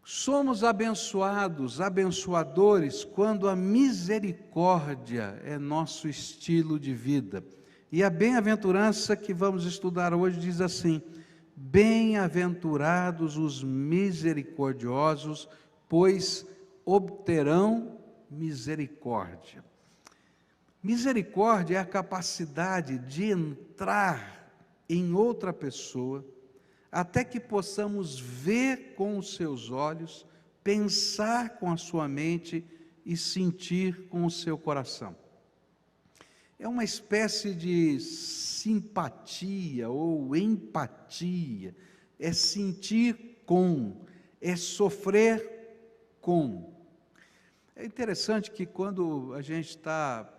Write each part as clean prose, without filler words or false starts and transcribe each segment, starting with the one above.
Somos abençoados, abençoadores, quando a misericórdia é nosso estilo de vida. E a bem-aventurança que vamos estudar hoje diz assim: bem-aventurados os misericordiosos, pois obterão misericórdia. Misericórdia é a capacidade de entrar em outra pessoa, até que possamos ver com os seus olhos, pensar com a sua mente e sentir com o seu coração. É uma espécie de simpatia ou empatia, é sentir com, é sofrer com. É interessante que quando a gente está...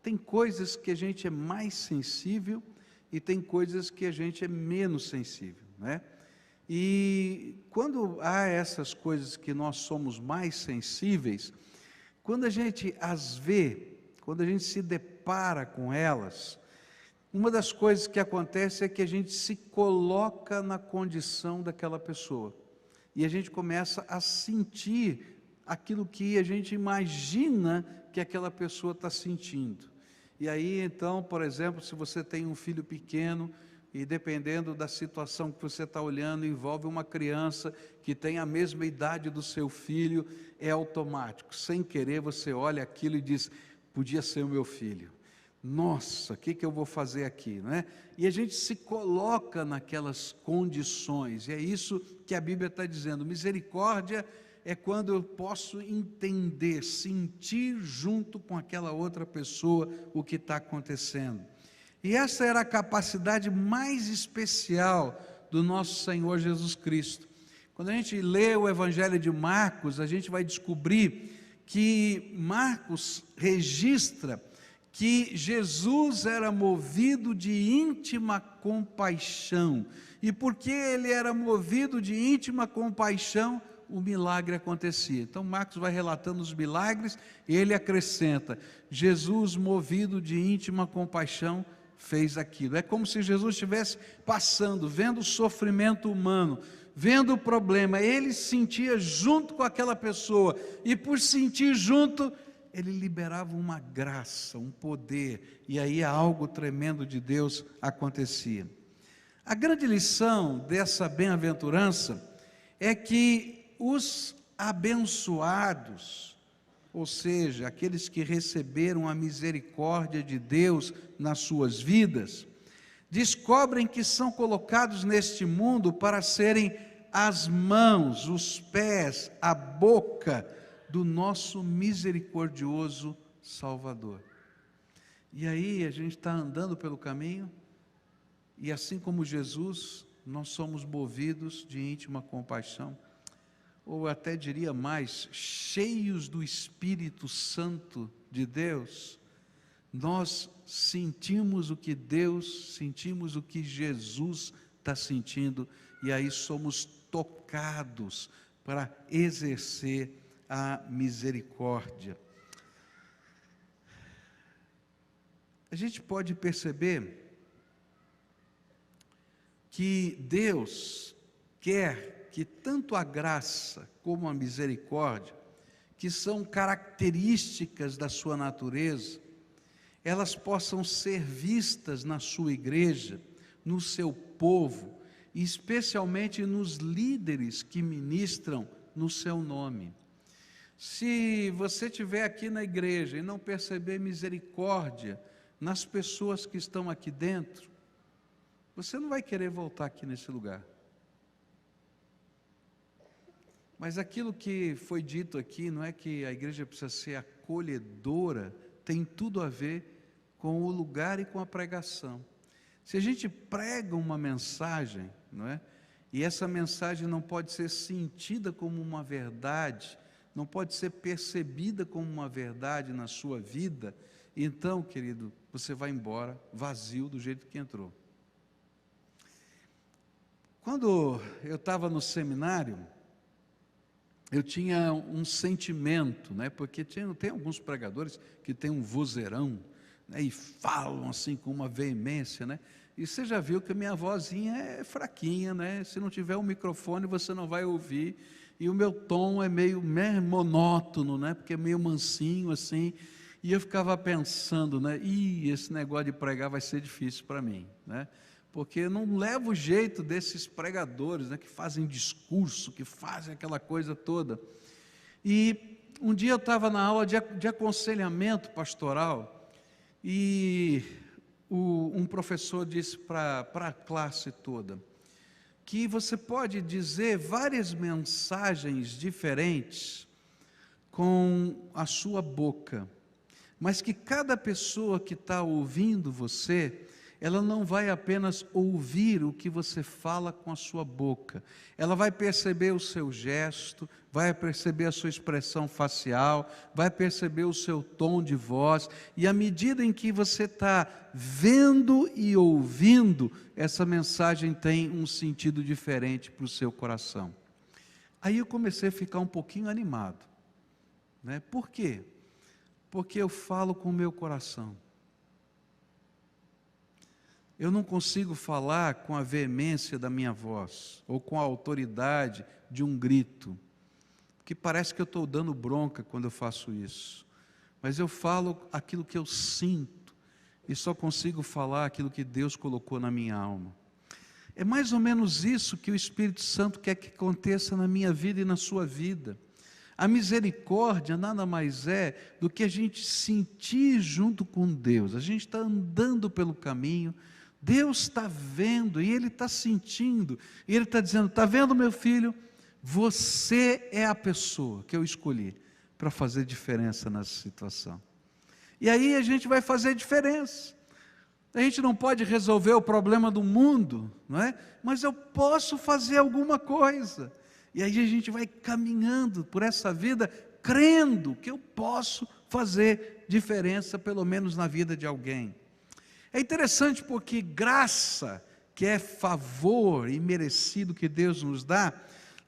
Tem coisas que a gente é mais sensível e tem coisas que a gente é menos sensível, né? E quando há essas coisas que nós somos mais sensíveis, quando a gente as vê, quando a gente se depara com elas, uma das coisas que acontece é que a gente se coloca na condição daquela pessoa e a gente começa a sentir aquilo que a gente imagina que aquela pessoa está sentindo. E aí, então, por exemplo, se você tem um filho pequeno e dependendo da situação que você está olhando, envolve uma criança que tem a mesma idade do seu filho, é automático. Sem querer, você olha aquilo e diz: podia ser o meu filho. Nossa, o que eu vou fazer aqui, não é? E a gente se coloca naquelas condições, e é isso que a Bíblia está dizendo. Misericórdia é quando eu posso entender, sentir junto com aquela outra pessoa o que está acontecendo. E essa era a capacidade mais especial do nosso Senhor Jesus Cristo. Quando a gente lê o Evangelho de Marcos, a gente vai descobrir que Marcos registra que Jesus era movido de íntima compaixão. E porque ele era movido de íntima compaixão, o milagre acontecia. Então Marcos vai relatando os milagres e ele acrescenta: Jesus, movido de íntima compaixão, fez aquilo. É como se Jesus estivesse passando, vendo o sofrimento humano, vendo o problema, ele sentia junto com aquela pessoa, e por sentir junto, ele liberava uma graça, um poder, e aí algo tremendo de Deus acontecia. A grande lição dessa bem-aventurança é que os abençoados, ou seja, aqueles que receberam a misericórdia de Deus nas suas vidas, descobrem que são colocados neste mundo para serem as mãos, os pés, a boca do nosso misericordioso Salvador. E aí a gente está andando pelo caminho, e assim como Jesus, nós somos movidos de íntima compaixão, ou até diria mais, cheios do Espírito Santo de Deus. Nós sentimos o que Deus, sentimos o que Jesus está sentindo, e aí somos tocados para exercer a misericórdia. A gente pode perceber que Deus quer que tanto a graça como a misericórdia, que são características da sua natureza, elas possam ser vistas na sua igreja, no seu povo, e especialmente nos líderes que ministram no seu nome. Se você estiver aqui na igreja e não perceber misericórdia nas pessoas que estão aqui dentro, você não vai querer voltar aqui nesse lugar. Mas aquilo que foi dito aqui, não é que a igreja precisa ser acolhedora, tem tudo a ver com o lugar e com a pregação. Se a gente prega uma mensagem, não é? E essa mensagem não pode ser sentida como uma verdade, não pode ser percebida como uma verdade na sua vida, então, querido, você vai embora vazio do jeito que entrou. Quando eu estava no seminário, eu tinha um sentimento, né? Porque tem alguns pregadores que têm um vozeirão, né? E falam assim com uma veemência, né? E você já viu que a minha vozinha é fraquinha, né? Se não tiver um microfone você não vai ouvir. e o meu tom é meio monótono, né? Porque é meio mansinho assim, e eu ficava pensando, né? Esse negócio de pregar vai ser difícil para mim, né? Porque eu não levo o jeito desses pregadores, né? Que fazem discurso, que fazem aquela coisa toda. E um dia eu estava na aula de aconselhamento pastoral, e um professor disse para a classe toda, que você pode dizer várias mensagens diferentes com a sua boca, mas que cada pessoa que está ouvindo você, ela não vai apenas ouvir o que você fala com a sua boca, ela vai perceber o seu gesto, vai perceber a sua expressão facial, vai perceber o seu tom de voz, e à medida em que você está vendo e ouvindo, essa mensagem tem um sentido diferente para o seu coração. Aí eu comecei a ficar um pouquinho animado, né? Por quê? Porque eu falo com o meu coração. Eu não consigo falar com a veemência da minha voz, ou com a autoridade de um grito, que parece que eu estou dando bronca quando eu faço isso, mas eu falo aquilo que eu sinto, e só consigo falar aquilo que Deus colocou na minha alma. É mais ou menos isso que o Espírito Santo quer que aconteça na minha vida e na sua vida. A misericórdia nada mais é do que a gente sentir junto com Deus. A gente está andando pelo caminho, Deus está vendo e Ele está sentindo, e Ele está dizendo: está vendo, meu filho? Você é a pessoa que eu escolhi para fazer diferença nessa situação. E aí a gente vai fazer diferença. A gente não pode resolver o problema do mundo, não é? Mas eu posso fazer alguma coisa. E aí a gente vai caminhando por essa vida, crendo que eu posso fazer diferença, pelo menos na vida de alguém. É interessante porque graça, que é favor imerecido que Deus nos dá,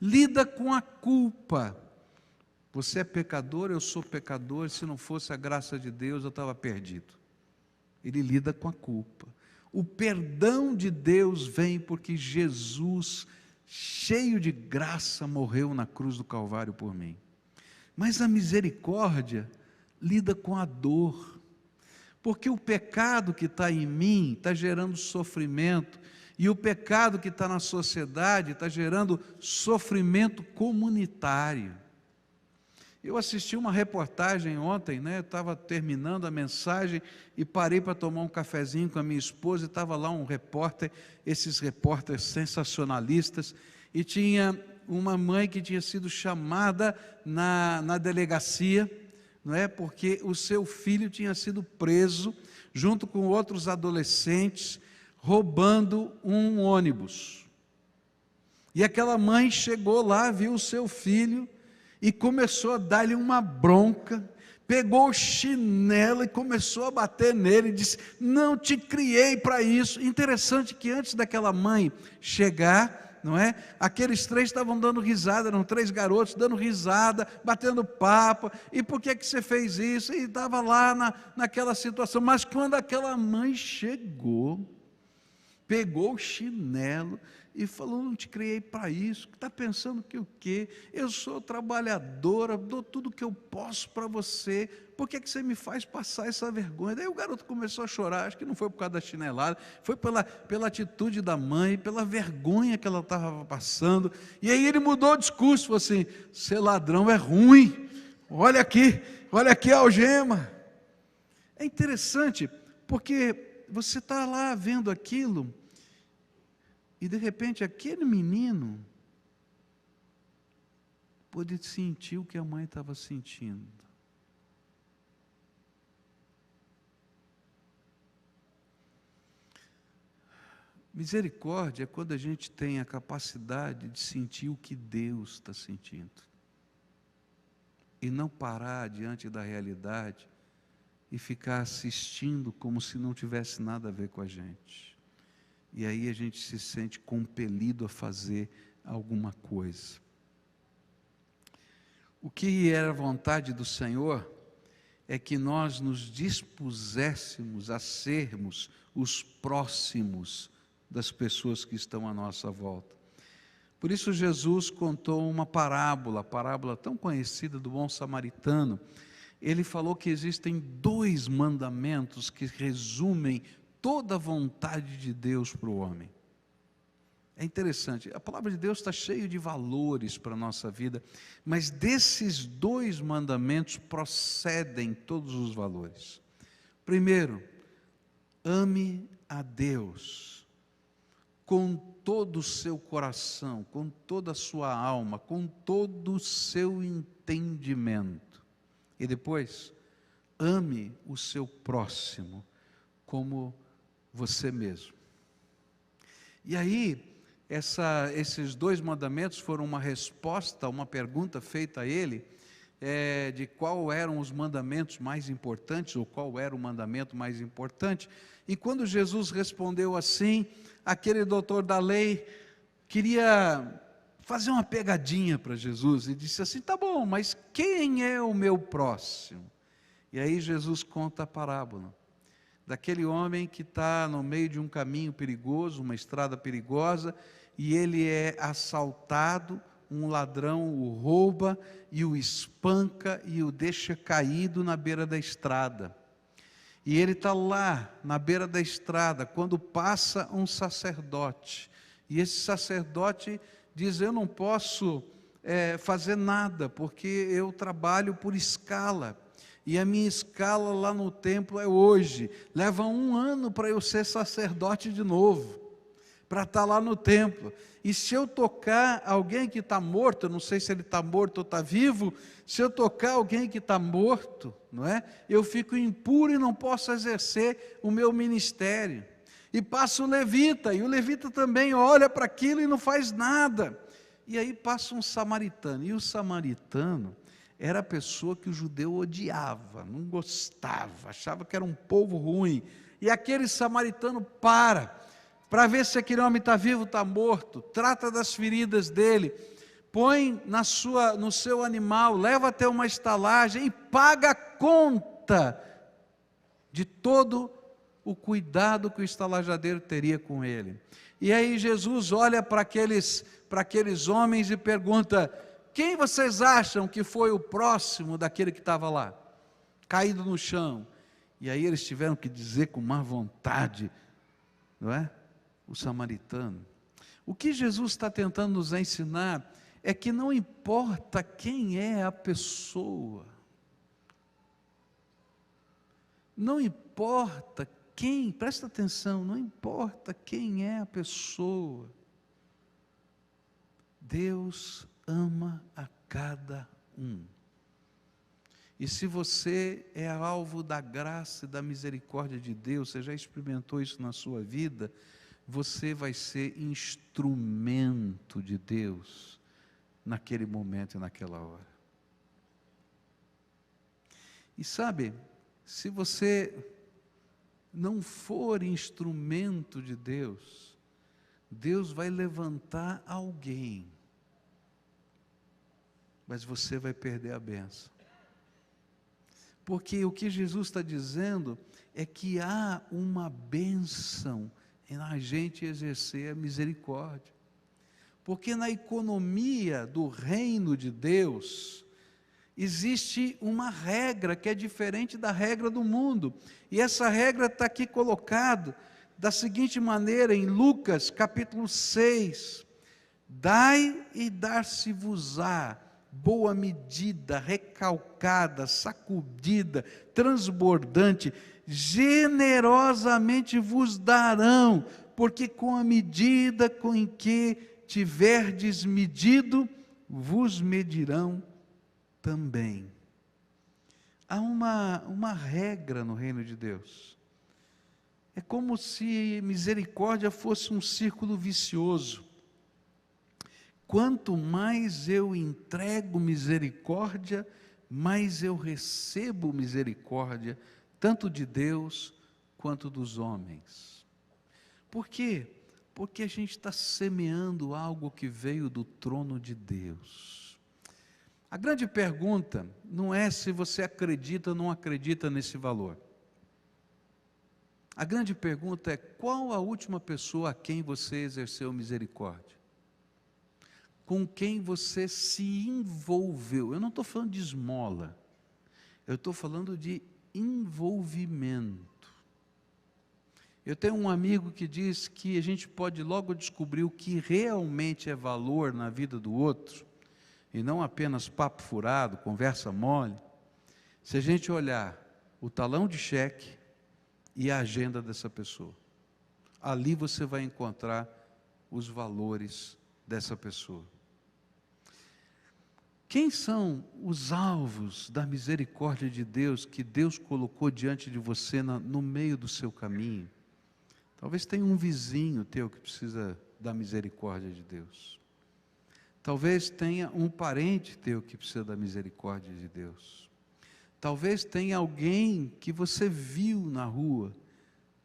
lida com a culpa. Você é pecador, eu sou pecador, se não fosse a graça de Deus eu estava perdido. Ele lida com a culpa. O perdão de Deus vem porque Jesus, cheio de graça, morreu na cruz do Calvário por mim. Mas a misericórdia lida com a dor, porque o pecado que está em mim está gerando sofrimento, e o pecado que está na sociedade está gerando sofrimento comunitário. Eu assisti uma reportagem ontem, né? Estava terminando a mensagem e parei para tomar um cafezinho com a minha esposa, e estava lá um repórter, esses repórteres sensacionalistas, e tinha uma mãe que tinha sido chamada na delegacia, não é? Porque o seu filho tinha sido preso, junto com outros adolescentes, roubando um ônibus. E aquela mãe chegou lá, viu o seu filho, e começou a dar-lhe uma bronca, pegou o chinelo e começou a bater nele, e disse: não te criei para isso. Interessante que antes daquela mãe chegar, não é? Aqueles três estavam dando risada, eram três garotos dando risada, batendo papo, e por que você fez isso? E estava lá naquela situação, mas quando aquela mãe chegou, pegou o chinelo e falou: não te criei para isso, está pensando que o quê? Eu sou trabalhadora, dou tudo que eu posso para você, por que você me faz passar essa vergonha? Daí o garoto começou a chorar, acho que não foi por causa da chinelada, foi pela atitude da mãe, pela vergonha que ela estava passando, e aí ele mudou o discurso, falou assim: ser ladrão é ruim, olha aqui a algema. É interessante, porque você está lá vendo aquilo, e de repente aquele menino pôde sentir o que a mãe estava sentindo. Misericórdia é quando a gente tem a capacidade de sentir o que Deus está sentindo, e não parar diante da realidade e ficar assistindo como se não tivesse nada a ver com a gente. E aí a gente se sente compelido a fazer alguma coisa. O que era a vontade do Senhor é que nós nos dispuséssemos a sermos os próximos das pessoas que estão à nossa volta. Por isso Jesus contou uma parábola, a parábola tão conhecida do bom samaritano. Ele falou que existem 2 mandamentos que resumem toda a vontade de Deus para o homem. É interessante, a palavra de Deus está cheia de valores para a nossa vida, mas desses 2 mandamentos procedem todos os valores. Primeiro, ame a Deus com todo o seu coração, com toda a sua alma, com todo o seu entendimento. E depois, ame o seu próximo como você mesmo. E aí, esses 2 mandamentos foram uma resposta a uma pergunta feita a ele, de qual eram os mandamentos mais importantes, ou qual era o mandamento mais importante. E quando Jesus respondeu assim, aquele doutor da lei queria fazer uma pegadinha para Jesus, e disse assim: tá bom, mas quem é o meu próximo? E aí Jesus conta a parábola daquele homem que está no meio de um caminho perigoso, uma estrada perigosa, e ele é assaltado, um ladrão o rouba e o espanca e o deixa caído na beira da estrada. E ele está lá na beira da estrada, quando passa um sacerdote, e esse sacerdote diz: eu não posso fazer nada, porque eu trabalho por escala, e a minha escala lá no templo é hoje, leva 1 ano para eu ser sacerdote de novo, para estar lá no templo, e se eu tocar alguém que está morto, eu não sei se ele está morto ou está vivo, se eu tocar alguém que está morto, não é? Eu fico impuro e não posso exercer o meu ministério. E passa o levita, e o levita também olha para aquilo e não faz nada. E aí passa um samaritano, e o samaritano era a pessoa que o judeu odiava, não gostava, achava que era um povo ruim. E aquele samaritano para ver se aquele homem está vivo ou está morto, trata das feridas dele, põe no seu animal, leva até uma estalagem e paga a conta de todo o cuidado que o estalajadeiro teria com ele. E aí Jesus olha para aqueles homens e pergunta: quem vocês acham que foi o próximo daquele que estava lá, caído no chão? E aí eles tiveram que dizer com má vontade, não é? O samaritano. O que Jesus está tentando nos ensinar é que não importa quem é a pessoa, não importa quem, presta atenção, não importa quem é a pessoa, Deus ama a cada um. E se você é alvo da graça e da misericórdia de Deus, você já experimentou isso na sua vida, você vai ser instrumento de Deus naquele momento e naquela hora. E sabe, se você não for instrumento de Deus, Deus vai levantar alguém, mas você vai perder a bênção. Porque o que Jesus está dizendo é que há uma bênção na gente exercer a misericórdia. Porque na economia do reino de Deus, existe uma regra que é diferente da regra do mundo. E essa regra está aqui colocada da seguinte maneira, em Lucas capítulo 6. Dai e dar-se-vos-á, boa medida, recalcada, sacudida, transbordante, generosamente vos darão, porque com a medida com que tiverdes medido, vos medirão também. Há uma regra no reino de Deus. É como se misericórdia fosse um círculo vicioso. Quanto mais eu entrego misericórdia, mais eu recebo misericórdia, tanto de Deus quanto dos homens. Por quê? Porque a gente está semeando algo que veio do trono de Deus. A grande pergunta não é se você acredita ou não acredita nesse valor. A grande pergunta é: qual a última pessoa a quem você exerceu misericórdia? com quem você se envolveu. Eu não estou falando de esmola, eu estou falando de envolvimento. Eu tenho um amigo que diz que a gente pode logo descobrir o que realmente é valor na vida do outro, e não apenas papo furado, conversa mole, se a gente olhar o talão de cheque e a agenda dessa pessoa. Ali você vai encontrar os valores dessa pessoa. Quem são os alvos da misericórdia de Deus que Deus colocou diante de você no meio do seu caminho? Talvez tenha um vizinho teu que precisa da misericórdia de Deus. Talvez tenha um parente teu que precisa da misericórdia de Deus. Talvez tenha alguém que você viu na rua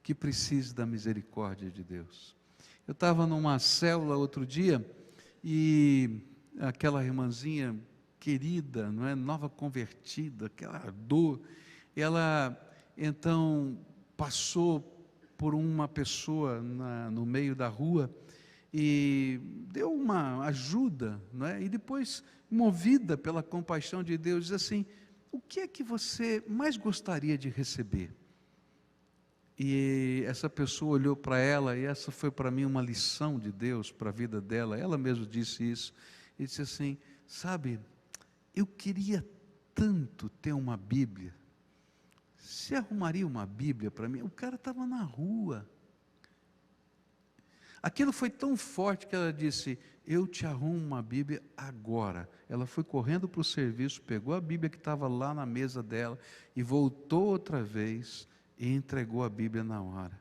que precise da misericórdia de Deus. Eu estava numa célula outro dia e aquela irmãzinha querida, não é, nova convertida, aquela dor, ela então passou por uma pessoa no meio da rua e deu uma ajuda, não é? E depois, movida pela compaixão de Deus, diz assim: o que é que você mais gostaria de receber? E essa pessoa olhou para ela, e essa foi para mim uma lição de Deus para a vida dela. Ela mesma disse isso, e disse assim: sabe, eu queria tanto ter uma Bíblia. Você arrumaria uma Bíblia para mim? O cara estava na rua. Aquilo foi tão forte que ela disse: eu te arrumo uma Bíblia agora. Ela foi correndo para o serviço, pegou a Bíblia que estava lá na mesa dela e voltou outra vez e entregou a Bíblia na hora.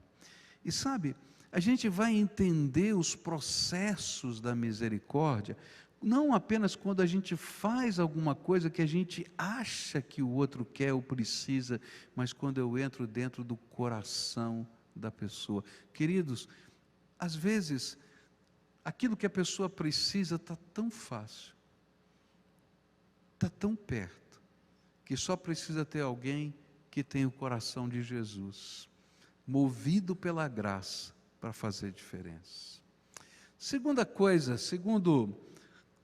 E sabe, a gente vai entender os processos da misericórdia, não apenas quando a gente faz alguma coisa que a gente acha que o outro quer ou precisa, mas quando eu entro dentro do coração da pessoa. Queridos, às vezes, aquilo que a pessoa precisa está tão fácil, está tão perto, que só precisa ter alguém que tem o coração de Jesus, movido pela graça para fazer diferença. Segunda coisa, segundo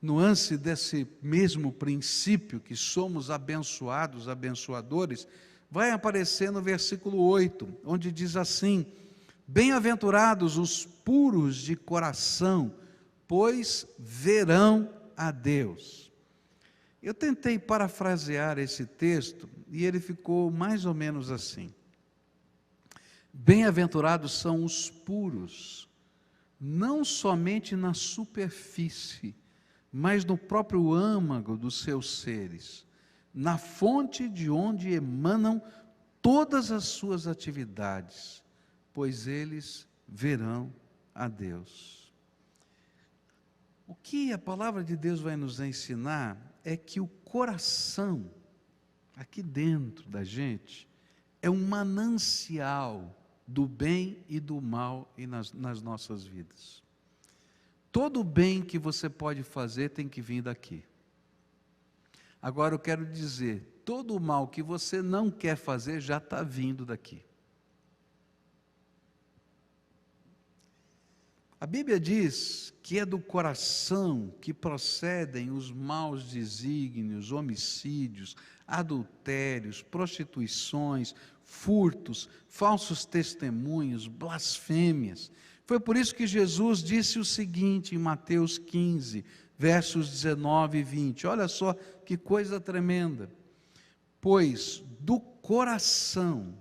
nuance desse mesmo princípio, que somos abençoados, abençoadores, vai aparecer no versículo 8, onde diz assim: bem-aventurados os puros de coração, pois verão a Deus. Eu tentei parafrasear esse texto e ele ficou mais ou menos assim: bem-aventurados são os puros, não somente na superfície, mas no próprio âmago dos seus seres, na fonte de onde emanam todas as suas atividades, pois eles verão a Deus. O que a palavra de Deus vai nos ensinar é que o coração, aqui dentro da gente, é um manancial do bem e do mal nas nossas vidas. Todo o bem que você pode fazer tem que vir daqui. Agora eu quero dizer, todo o mal que você não quer fazer já está vindo daqui. A Bíblia diz que é do coração que procedem os maus desígnios, homicídios, adultérios, prostituições, furtos, falsos testemunhos, blasfêmias. Foi por isso que Jesus disse o seguinte em Mateus 15, versos 19 e 20. Olha só que coisa tremenda. Pois do coração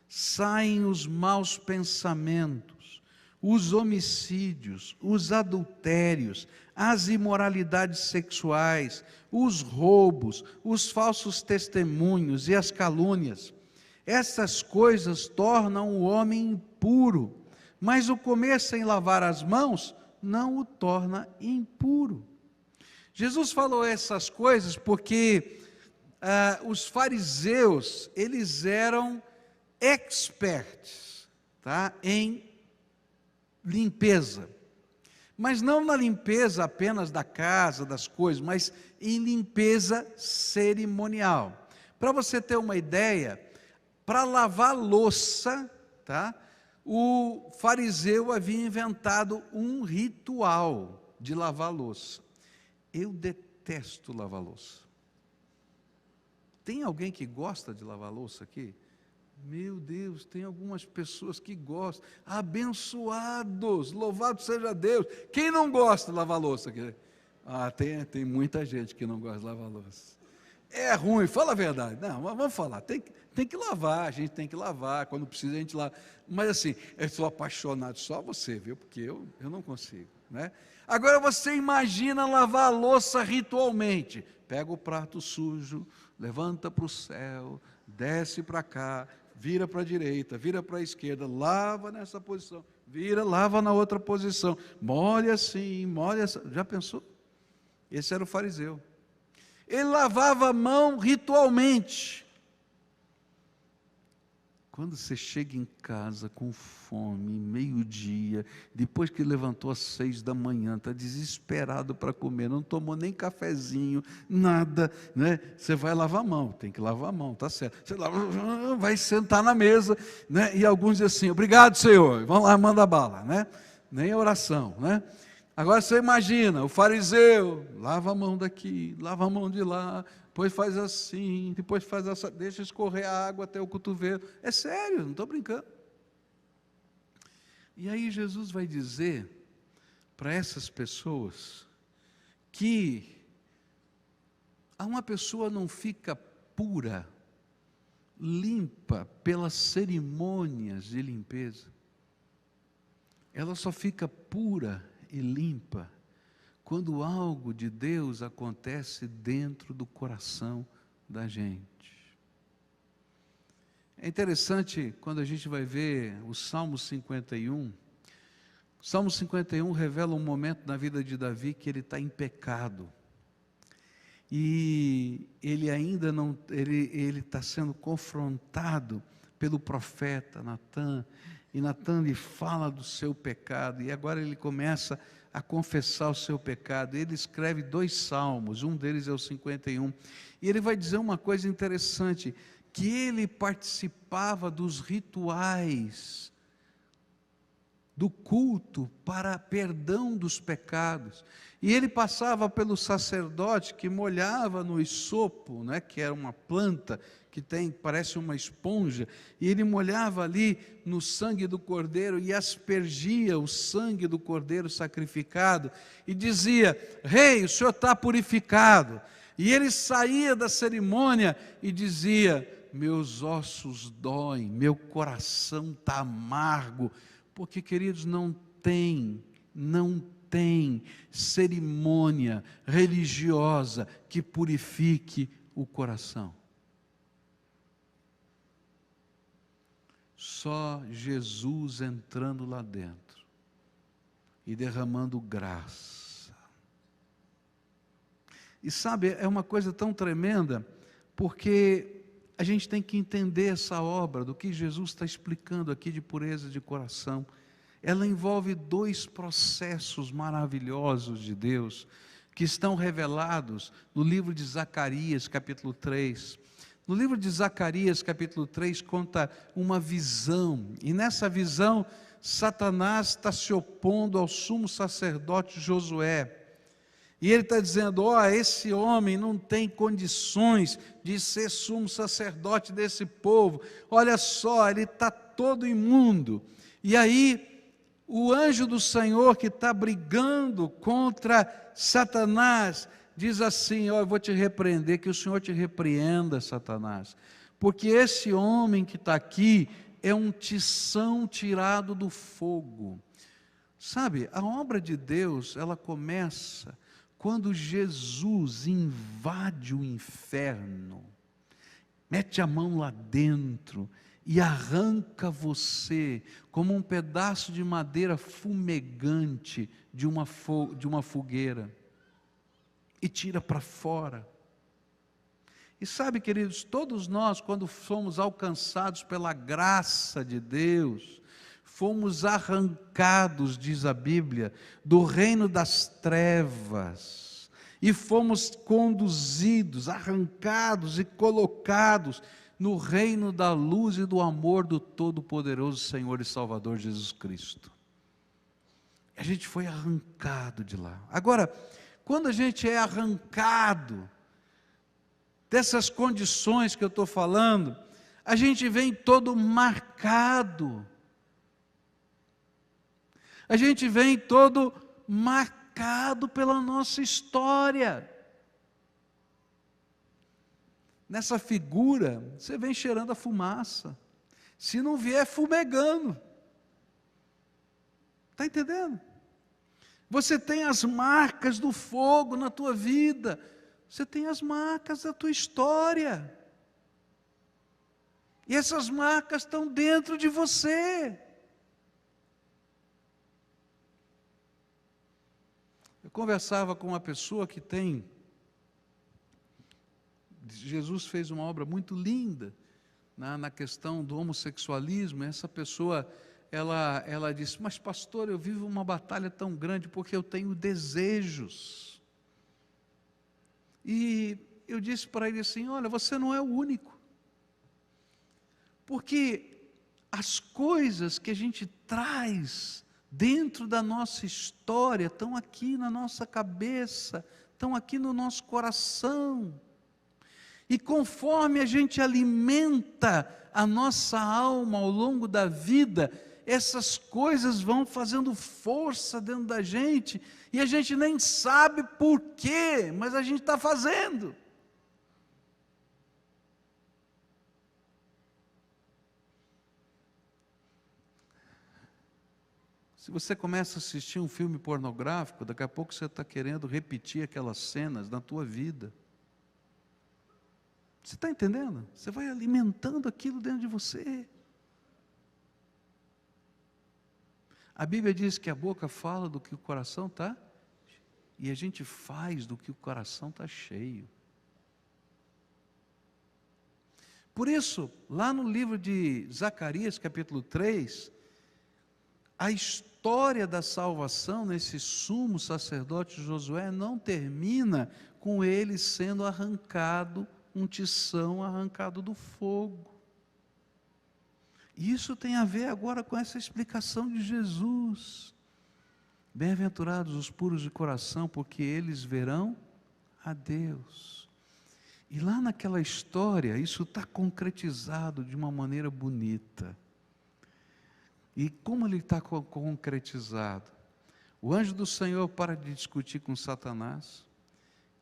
saem os maus pensamentos, os homicídios, os adultérios, as imoralidades sexuais, os roubos, os falsos testemunhos e as calúnias. Essas coisas tornam o homem impuro, mas o comer sem lavar as mãos não o torna impuro. Jesus falou essas coisas porque os fariseus, eles eram experts, tá, em limpeza, mas não na limpeza apenas da casa, das coisas, mas em limpeza cerimonial. Para você ter uma ideia, para lavar louça, tá, o fariseu havia inventado um ritual de lavar louça. Eu detesto lavar louça. Tem alguém que gosta de lavar louça aqui? Meu Deus, tem algumas pessoas que gostam. Abençoados, louvado seja Deus. Quem não gosta de lavar louça aqui? Tem muita gente que não gosta de lavar louça. É ruim, fala a verdade. Não, vamos falar, tem que lavar, a gente tem que lavar, quando precisa a gente lava. Mas assim, eu sou apaixonado, só você, viu? Porque eu não consigo, né? Agora você imagina lavar a louça ritualmente. Pega o prato sujo, levanta para o céu, desce para cá, vira para a direita, vira para a esquerda, lava nessa posição, vira, lava na outra posição, molha assim, molha assim. Já pensou? Esse era o fariseu. Ele lavava a mão ritualmente. Quando você chega em casa com fome, meio-dia, depois que levantou às 6 da manhã, está desesperado para comer, não tomou nem cafezinho, nada, né? Você vai lavar a mão, tem que lavar a mão, tá certo. Você lava, vai sentar na mesa, né? E alguns dizem assim, obrigado, Senhor, vamos lá, manda bala, né? Nem oração, né? Agora você imagina, o fariseu, lava a mão daqui, lava a mão de lá, depois faz assim, depois faz essa, deixa escorrer a água até o cotovelo. É sério, não estou brincando. E aí Jesus vai dizer para essas pessoas que uma pessoa não fica pura, limpa pelas cerimônias de limpeza. Ela só fica pura e limpa quando algo de Deus acontece dentro do coração da gente. É interessante quando a gente vai ver o Salmo 51. O Salmo 51 revela um momento na vida de Davi que ele está em pecado. E ele ainda não, ele está sendo confrontado pelo profeta Natan. E Natan lhe fala do seu pecado, e agora ele começa a confessar o seu pecado. Ele escreve 2 salmos, um deles é o 51, e ele vai dizer uma coisa interessante, que ele participava dos rituais do culto para perdão dos pecados, e ele passava pelo sacerdote que molhava no hisopo, né, que era uma planta que parece uma esponja, e ele molhava ali no sangue do cordeiro e aspergia o sangue do cordeiro sacrificado e dizia: rei, o senhor está purificado. E ele saía da cerimônia e dizia: meus ossos doem, meu coração está amargo, porque, queridos, não tem cerimônia religiosa que purifique o coração. Só Jesus entrando lá dentro e derramando graça. E sabe, é uma coisa tão tremenda, porque a gente tem que entender essa obra do que Jesus está explicando aqui de pureza de coração. Ela envolve 2 processos maravilhosos de Deus, que estão revelados no livro de Zacarias, capítulo 3. No livro de Zacarias, capítulo 3, conta uma visão, e nessa visão, Satanás está se opondo ao sumo sacerdote Josué, e ele está dizendo: esse homem não tem condições de ser sumo sacerdote desse povo, olha só, ele está todo imundo. E aí, o anjo do Senhor que está brigando contra Satanás, diz assim: eu vou te repreender, que o Senhor te repreenda, Satanás, porque esse homem que está aqui é um tição tirado do fogo. Sabe, a obra de Deus, ela começa quando Jesus invade o inferno, mete a mão lá dentro e arranca você como um pedaço de madeira fumegante de uma fogueira, e tira para fora. E sabe, queridos, todos nós, quando fomos alcançados pela graça de Deus, fomos arrancados, diz a Bíblia, do reino das trevas, e fomos conduzidos, arrancados e colocados no reino da luz e do amor do Todo-Poderoso Senhor e Salvador Jesus Cristo. A gente foi arrancado de lá. Agora, quando a gente é arrancado dessas condições que eu estou falando, a gente vem todo marcado. A gente vem todo marcado pela nossa história. Nessa figura, você vem cheirando a fumaça. Se não vier, fumegando. Está entendendo? Você tem as marcas do fogo na tua vida. Você tem as marcas da tua história. E essas marcas estão dentro de você. Eu conversava com uma pessoa que tem... Jesus fez uma obra muito linda na questão do homossexualismo. Essa pessoa, ela disse, mas pastor, eu vivo uma batalha tão grande porque eu tenho desejos. E eu disse para ele assim, olha, você não é o único. Porque as coisas que a gente traz dentro da nossa história estão aqui na nossa cabeça, estão aqui no nosso coração. E conforme a gente alimenta a nossa alma ao longo da vida, essas coisas vão fazendo força dentro da gente, e a gente nem sabe por quê, mas a gente está fazendo. Se você começa a assistir um filme pornográfico, daqui a pouco você está querendo repetir aquelas cenas na tua vida. Você está entendendo? Você vai alimentando aquilo dentro de você. A Bíblia diz que a boca fala do que o coração está, e a gente faz do que o coração está cheio. Por isso, lá no livro de Zacarias, capítulo 3, a história da salvação nesse sumo sacerdote Josué não termina com ele sendo arrancado, um tição arrancado do fogo. Isso tem a ver agora com essa explicação de Jesus. Bem-aventurados os puros de coração, porque eles verão a Deus. E lá naquela história, isso está concretizado de uma maneira bonita. E como ele está concretizado? O anjo do Senhor para de discutir com Satanás,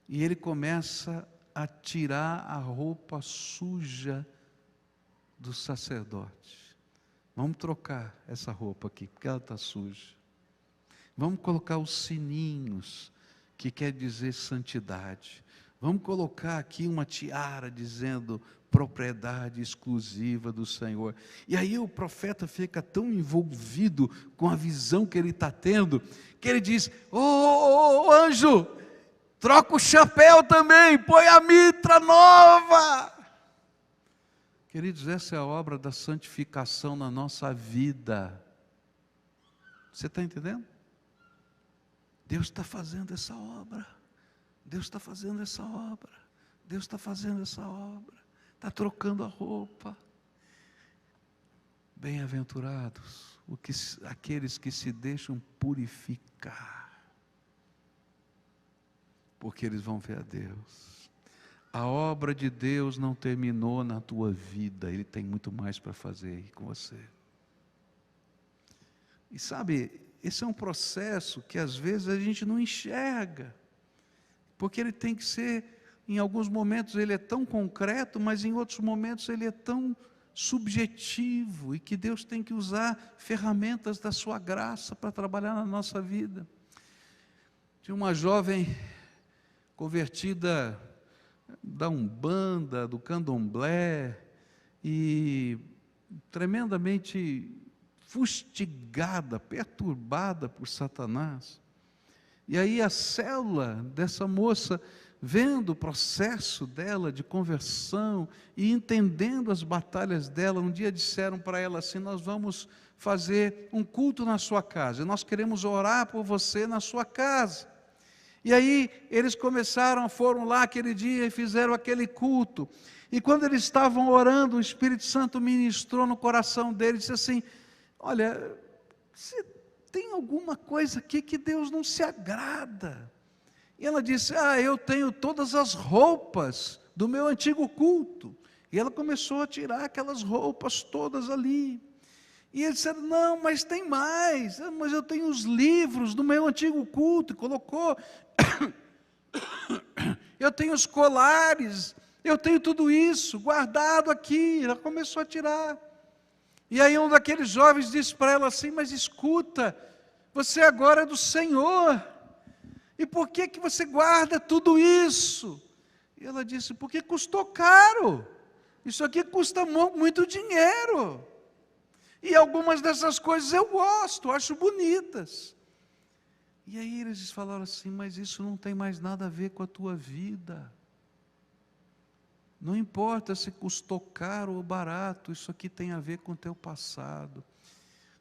e ele começa a tirar a roupa suja do sacerdote. Vamos trocar essa roupa aqui, porque ela está suja. Vamos colocar os sininhos, que quer dizer santidade. Vamos colocar aqui uma tiara dizendo propriedade exclusiva do Senhor. E aí o profeta fica tão envolvido com a visão que ele está tendo, que ele diz, ô anjo, troca o chapéu também, põe a mitra nova. Queridos, essa é a obra da santificação na nossa vida. Você está entendendo? Deus está fazendo essa obra. Deus está fazendo essa obra. Deus está fazendo essa obra. Está trocando a roupa. Bem-aventurados aqueles que se deixam purificar, porque eles vão ver a Deus. A obra de Deus não terminou na tua vida, Ele tem muito mais para fazer aí com você. E sabe, esse é um processo que às vezes a gente não enxerga, porque ele tem que ser, em alguns momentos ele é tão concreto, mas em outros momentos ele é tão subjetivo, e que Deus tem que usar ferramentas da sua graça para trabalhar na nossa vida. Tinha uma jovem convertida da Umbanda, do Candomblé, e tremendamente fustigada, perturbada por Satanás. E aí a célula dessa moça, vendo o processo dela de conversão e entendendo as batalhas dela, um dia disseram para ela assim, nós vamos fazer um culto na sua casa, nós queremos orar por você na sua casa. E aí eles foram lá aquele dia e fizeram aquele culto. E quando eles estavam orando, o Espírito Santo ministrou no coração deles, disse assim, olha, se tem alguma coisa aqui que Deus não se agrada. E ela disse: eu tenho todas as roupas do meu antigo culto. E ela começou a tirar aquelas roupas todas ali. E ele disse: não, mas tem mais. Mas eu tenho os livros do meu antigo culto. E colocou. Eu tenho os colares. Eu tenho tudo isso guardado aqui. Ela começou a tirar. E aí um daqueles jovens disse para ela assim: mas escuta, você agora é do Senhor. E por que você guarda tudo isso? E ela disse: porque custou caro. Isso aqui custa muito dinheiro. E algumas dessas coisas eu gosto, acho bonitas. E aí eles falaram assim: mas isso não tem mais nada a ver com a tua vida. Não importa se custou caro ou barato, isso aqui tem a ver com o teu passado.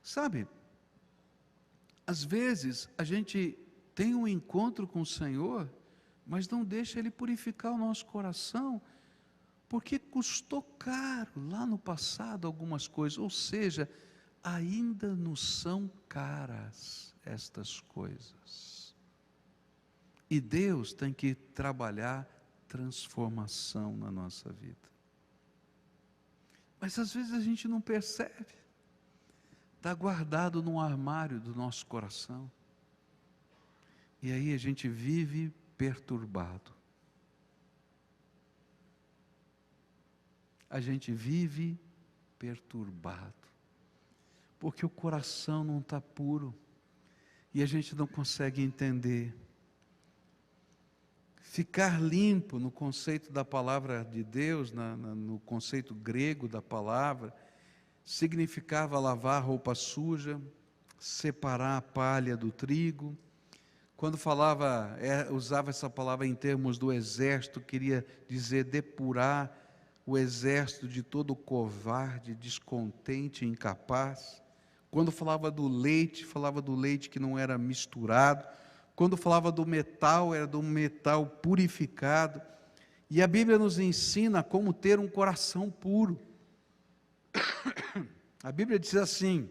Sabe, às vezes a gente tem um encontro com o Senhor, mas não deixa Ele purificar o nosso coração, porque custou caro lá no passado algumas coisas, ou seja, ainda nos são caras estas coisas. E Deus tem que trabalhar transformação na nossa vida. Mas às vezes a gente não percebe, está guardado num armário do nosso coração. E aí a gente vive perturbado. A gente vive perturbado, porque o coração não está puro, e a gente não consegue entender. Ficar limpo, no conceito da palavra de Deus, no conceito grego da palavra, significava lavar roupa suja, separar a palha do trigo. Quando usava essa palavra em termos do exército, queria dizer depurar o exército de todo covarde, descontente, incapaz. Quando falava do leite que não era misturado. Quando falava do metal, era do metal purificado. E a Bíblia nos ensina como ter um coração puro. A Bíblia diz assim: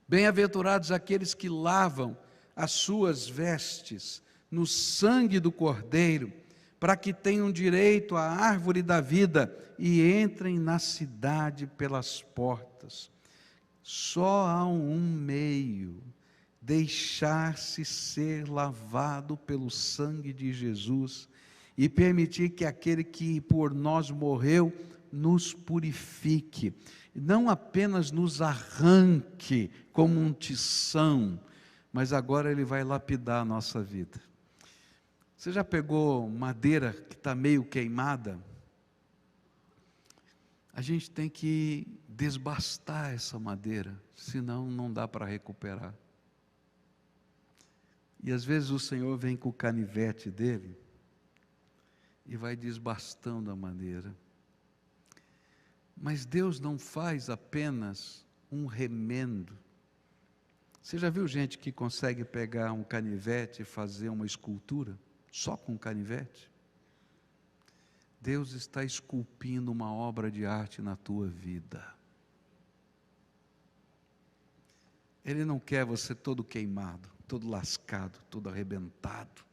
bem-aventurados aqueles que lavam as suas vestes no sangue do Cordeiro, para que tenham direito à árvore da vida e entrem na cidade pelas portas. Só há um meio: deixar-se ser lavado pelo sangue de Jesus e permitir que aquele que por nós morreu nos purifique, não apenas nos arranque como um tição, mas agora Ele vai lapidar a nossa vida. Você já pegou madeira que está meio queimada? A gente tem que desbastar essa madeira, senão não dá para recuperar. E às vezes o Senhor vem com o canivete dele e vai desbastando a madeira. Mas Deus não faz apenas um remendo. Você já viu gente que consegue pegar um canivete e fazer uma escultura só com um canivete? Deus está esculpindo uma obra de arte na tua vida. Ele não quer você todo queimado, todo lascado, todo arrebentado.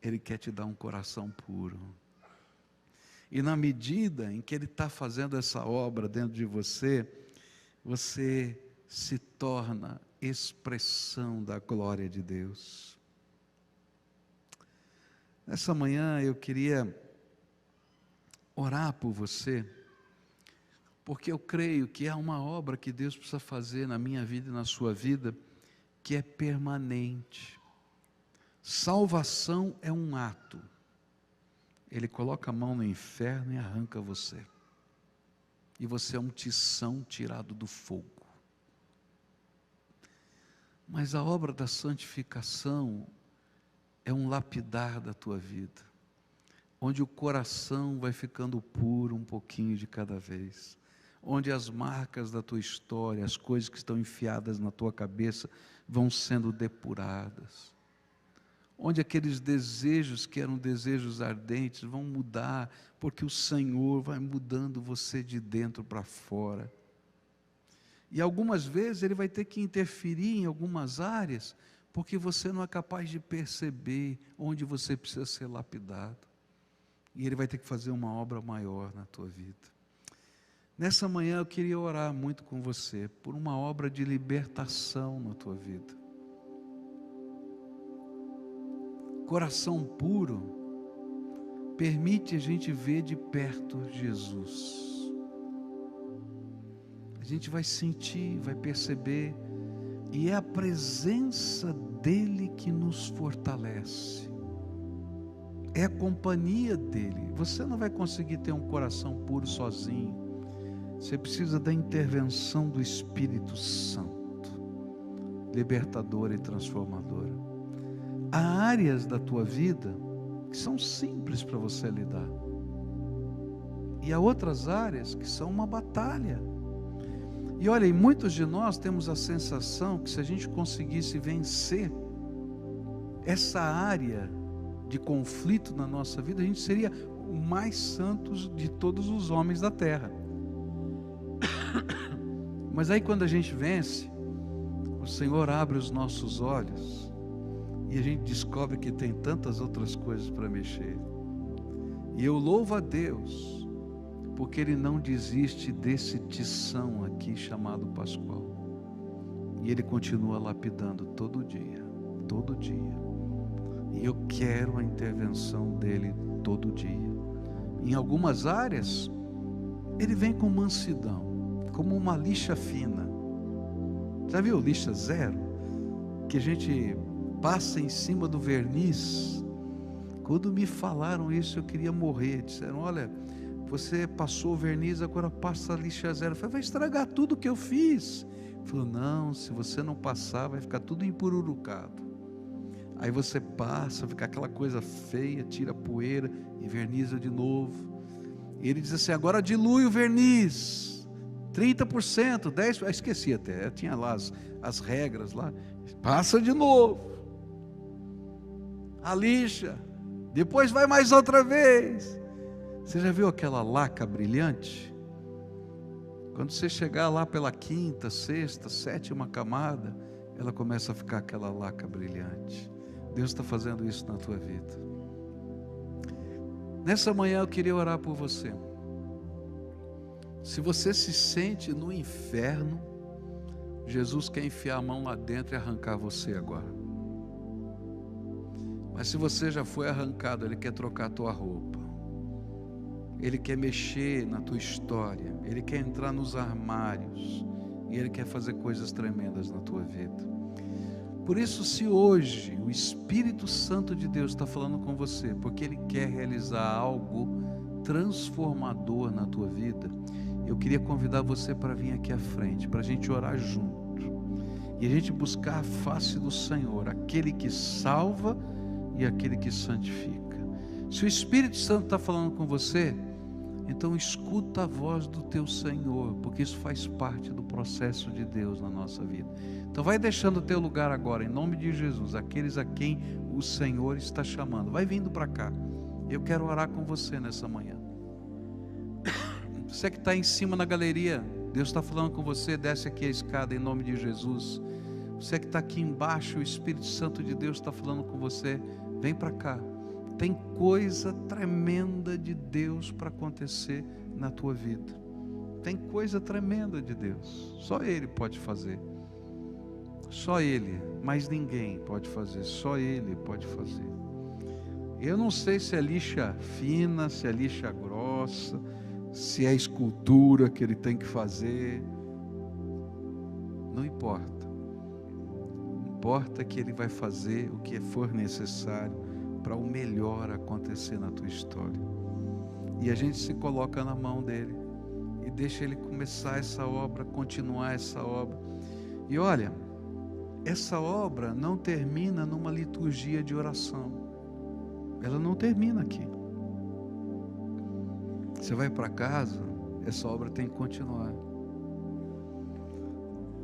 Ele quer te dar um coração puro. E na medida em que Ele está fazendo essa obra dentro de você, você se torna expressão da glória de Deus. Nessa manhã eu queria orar por você, porque eu creio que há uma obra que Deus precisa fazer na minha vida e na sua vida, que é permanente. Salvação é um ato. Ele coloca a mão no inferno e arranca você. E você é um tição tirado do fogo. Mas a obra da santificação é um lapidar da tua vida, onde o coração vai ficando puro um pouquinho de cada vez, onde as marcas da tua história, as coisas que estão enfiadas na tua cabeça vão sendo depuradas, onde aqueles desejos que eram desejos ardentes vão mudar, porque o Senhor vai mudando você de dentro para fora. E algumas vezes Ele vai ter que interferir em algumas áreas, porque você não é capaz de perceber onde você precisa ser lapidado. E Ele vai ter que fazer uma obra maior na tua vida. Nessa manhã eu queria orar muito com você, por uma obra de libertação na tua vida. Coração puro permite a gente ver de perto Jesus. A gente vai sentir, vai perceber, e é a presença dEle que nos fortalece. É a companhia dEle. Você não vai conseguir ter um coração puro sozinho. Você precisa da intervenção do Espírito Santo, libertadora e transformadora. Há áreas da tua vida que são simples para você lidar, e há outras áreas que são uma batalha. E olha, muitos de nós temos a sensação que se a gente conseguisse vencer essa área de conflito na nossa vida, a gente seria o mais santos de todos os homens da terra. Mas aí quando a gente vence, o Senhor abre os nossos olhos e a gente descobre que tem tantas outras coisas para mexer. E eu louvo a Deus, porque Ele não desiste desse tição aqui chamado Pascoal. E Ele continua lapidando todo dia, todo dia. E eu quero a intervenção dEle todo dia. Em algumas áreas, Ele vem com mansidão, como uma lixa fina. Já viu lixa zero? Que a gente passa em cima do verniz. Quando me falaram isso, eu queria morrer. Disseram, olha, você passou o verniz, agora passa a lixa zero. Eu falei, vai estragar tudo que eu fiz. Ele falou, não, se você não passar, vai ficar tudo empururucado. Aí você passa, fica aquela coisa feia, tira a poeira e verniza de novo. E ele diz assim, agora dilui o verniz, 30%, 10%, esqueci até, tinha lá as regras lá. Passa de novo a lixa, depois vai mais outra vez. Você já viu aquela laca brilhante? Quando você chegar lá pela quinta, sexta, sétima camada, ela começa a ficar aquela laca brilhante. Deus está fazendo isso na tua vida. Nessa manhã eu queria orar por você. Se você se sente no inferno, Jesus quer enfiar a mão lá dentro e arrancar você agora. Mas se você já foi arrancado, Ele quer trocar a tua roupa. Ele quer mexer na tua história. Ele quer entrar nos armários. E Ele quer fazer coisas tremendas na tua vida. Por isso, se hoje o Espírito Santo de Deus está falando com você, porque Ele quer realizar algo transformador na tua vida, eu queria convidar você para vir aqui à frente, para a gente orar junto, e a gente buscar a face do Senhor, aquele que salva e aquele que santifica. Se o Espírito Santo está falando com você, então escuta a voz do teu Senhor, porque isso faz parte do processo de Deus na nossa vida. Então vai deixando o teu lugar agora, em nome de Jesus, aqueles a quem o Senhor está chamando, vai vindo para cá. Eu quero orar com você nessa manhã. Você que está em cima na galeria, Deus está falando com você, desce aqui a escada em nome de Jesus. Você que está aqui embaixo, o Espírito Santo de Deus está falando com você, vem para cá. Tem coisa tremenda de Deus para acontecer na tua vida. Tem coisa tremenda de Deus. Só Ele pode fazer. Só Ele, mais ninguém pode fazer. Só Ele pode fazer. Eu não sei se é lixa fina, se é lixa grossa, se é escultura que Ele tem que fazer. Não importa. Importa que Ele vai fazer o que for necessário para o melhor acontecer na tua história. E a gente se coloca na mão dEle e deixa Ele começar essa obra, continuar essa obra. E olha, essa obra não termina numa liturgia de oração. Ela não termina aqui. Você vai para casa, essa obra tem que continuar.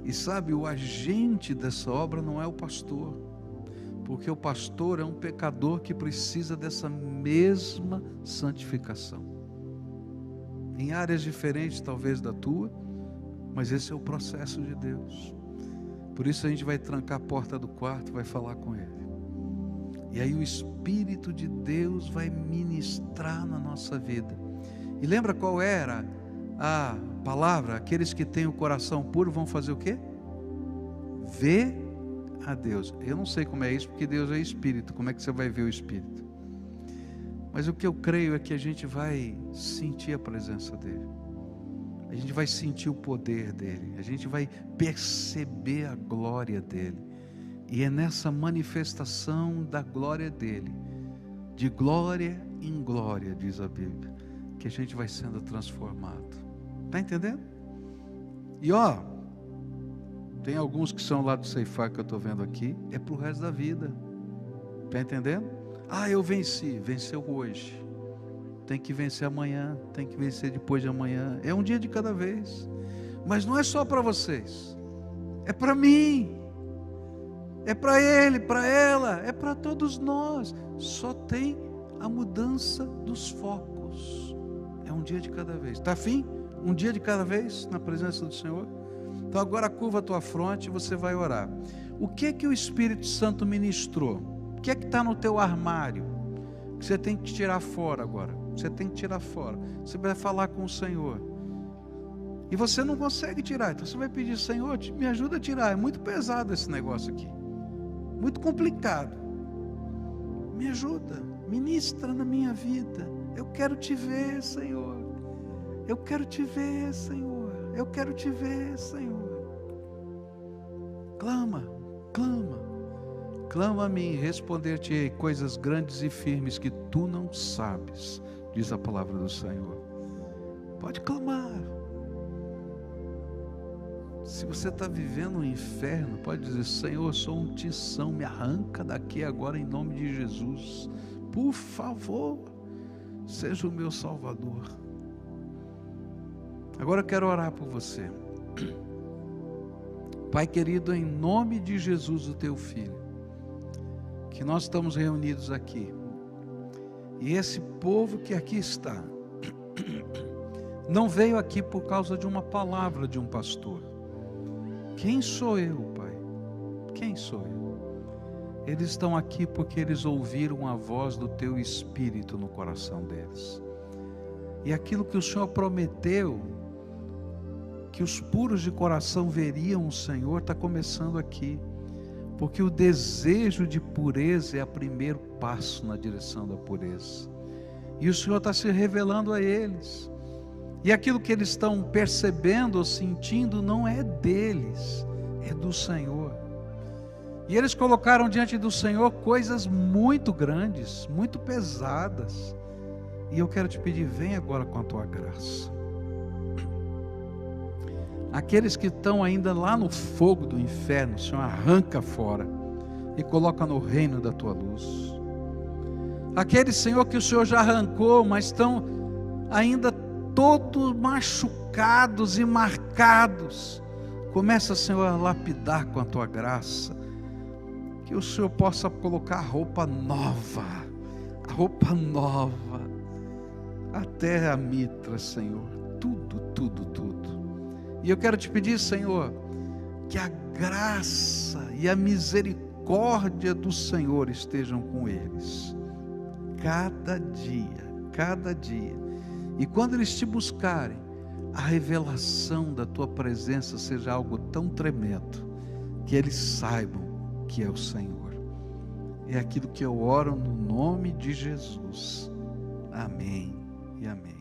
E sabe, o agente dessa obra não é o pastor, porque o pastor é um pecador que precisa dessa mesma santificação. Em áreas diferentes talvez da tua, mas esse é o processo de Deus. Por isso a gente vai trancar a porta do quarto, vai falar com Ele. E aí o Espírito de Deus vai ministrar na nossa vida. E lembra qual era a palavra? Aqueles que têm o coração puro vão fazer o quê? Ver a Deus. Eu não sei como é isso, porque Deus é Espírito. Como é que você vai ver o Espírito? Mas o que eu creio é que a gente vai sentir a presença dEle. A gente vai sentir o poder dEle. A gente vai perceber a glória dEle. E é nessa manifestação da glória dEle, de glória em glória, diz a Bíblia, que a gente vai sendo transformado. Está entendendo? E tem alguns que são lá do Ceifar que eu estou vendo aqui, é para o resto da vida. Está entendendo? Eu venci, venceu hoje. Tem que vencer amanhã, tem que vencer depois de amanhã. É um dia de cada vez. Mas não é só para vocês, é para mim, é para ele, para ela, é para todos nós. Só tem a mudança dos focos. É um dia de cada vez. Está afim? Um dia de cada vez na presença do Senhor? Então agora curva a tua fronte e você vai orar. O que é que o Espírito Santo ministrou? O que é que está no teu armário? Que você tem que tirar fora agora. Você tem que tirar fora. Você vai falar com o Senhor. E você não consegue tirar. Então você vai pedir: Senhor, me ajuda a tirar. É muito pesado esse negócio aqui. Muito complicado. Me ajuda. Ministra na minha vida. Eu quero te ver, Senhor. Eu quero te ver, Senhor. Eu quero te ver, Senhor. Clama, clama. Clama a mim, responder-te-ei coisas grandes e firmes que tu não sabes, diz a palavra do Senhor. Pode clamar. Se você está vivendo um inferno, pode dizer: Senhor, eu sou um tição, me arranca daqui agora em nome de Jesus. Por favor, seja o meu Salvador. Agora eu quero orar por você. Pai querido, em nome de Jesus, o teu Filho, que nós estamos reunidos aqui, e esse povo que aqui está, não veio aqui por causa de uma palavra de um pastor. Quem sou eu, Pai? Quem sou eu? Eles estão aqui porque eles ouviram a voz do teu Espírito no coração deles. E aquilo que o Senhor prometeu, que os puros de coração veriam o Senhor, está começando aqui. Porque o desejo de pureza é o primeiro passo na direção da pureza. E o Senhor está se revelando a eles. E aquilo que eles estão percebendo ou sentindo não é deles, é do Senhor. E eles colocaram diante do Senhor coisas muito grandes, muito pesadas. E eu quero te pedir: vem agora com a tua graça. Aqueles que estão ainda lá no fogo do inferno, o Senhor arranca fora e coloca no reino da tua luz. Aqueles, Senhor, que o Senhor já arrancou, mas estão ainda todos machucados e marcados, começa, Senhor, a lapidar com a tua graça, que o Senhor possa colocar a roupa nova, até a mitra, Senhor, tudo. E eu quero te pedir, Senhor, que a graça e a misericórdia do Senhor estejam com eles, cada dia, e quando eles te buscarem, a revelação da tua presença seja algo tão tremendo, que eles saibam que é o Senhor. É aquilo que eu oro no nome de Jesus. Amém e amém.